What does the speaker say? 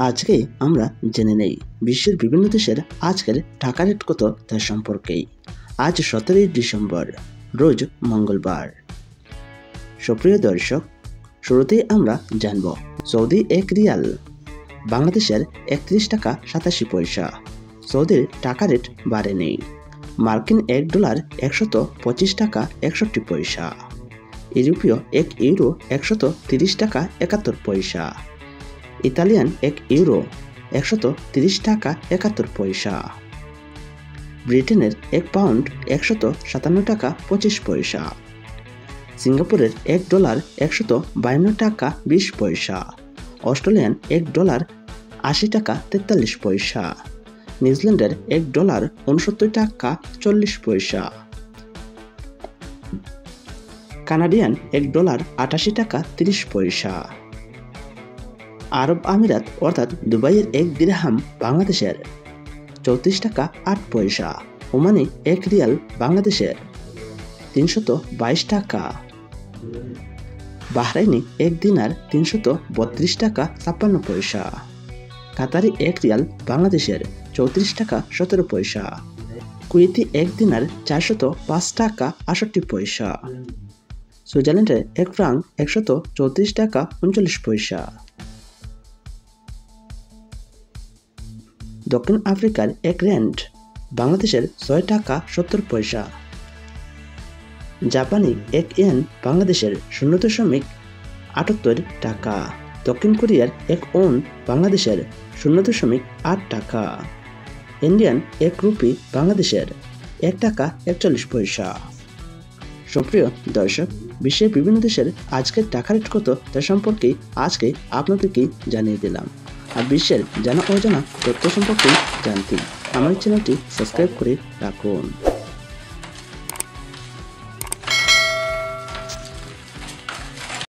আজকে আমরা জেনে নেই বিশ্বের বিভিন্ন দেশের আজকের টাকা রেট কত তার সম্পর্কেই। আজ 17 ডিসেম্বর, রোজ মঙ্গলবার। সুপ্রিয় দর্শক, শুরুতেই আমরা জানব সৌদি 1 রিয়াল বাংলাদেশের 31 টাকা 87 পয়সা। সৌদির টাকা রেট বাড়েনি। মার্কিন $1 125 টাকা 61 পয়সা। ইউরোপীয় 1 ইউরো 130 টাকা 71 পয়সা। ইতালিয়ান 1 ইউরো 130 টাকা 71 পয়সা। ব্রিটেনের 1 পাউন্ড 157 টাকা 25 পয়সা। সিঙ্গাপুরের $1 152 টাকা 20 পয়সা। অস্ট্রেলিয়ান $1 80 টাকা 43 পয়সা। নিউজিল্যান্ডের $1 69 টাকা 40 পয়সা। কানাডিয়ান $1 88 টাকা 30 পয়সা। আরব আমিরাত অর্থাৎ দুবাইয়ের 1 দিরহাম বাংলাদেশের 34 টাকা 8 পয়সা। ওমানি 1 রিয়াল বাংলাদেশের 322 টাকা। বাহরাইনি 1 দিনার 332 টাকা 56 পয়সা। কাতারি 1 রিয়াল বাংলাদেশের 34 টাকা 17 পয়সা। কুয়েতি 1 দিনার 405 টাকা 68 পয়সা। সুইজারল্যান্ডের 1 ফ্রাঙ্ক 134 টাকা 39 পয়সা। দক্ষিণ আফ্রিকার 1 র্যান্ড বাংলাদেশের 6 টাকা 70 পয়সা। জাপানি 1 ইয়েন বাংলাদেশের 0.78 টাকা। দক্ষিণ কোরিয়ার 1 ওন বাংলাদেশের 0.8 টাকা। ইন্ডিয়ান 1 রুপি বাংলাদেশের 1 টাকা 41 পয়সা। সুপ্রিয় দর্শক, বিশ্বের বিভিন্ন দেশের আজকের টাকা রেট কত তা সম্পর্কে আজকে আপনাদেরকে জানিয়ে দিলাম। আর বিশ্বের জানা অজানা তথ্য সম্পর্কে জানতে আমার চ্যানেলটি সাবস্ক্রাইব করে রাখুন।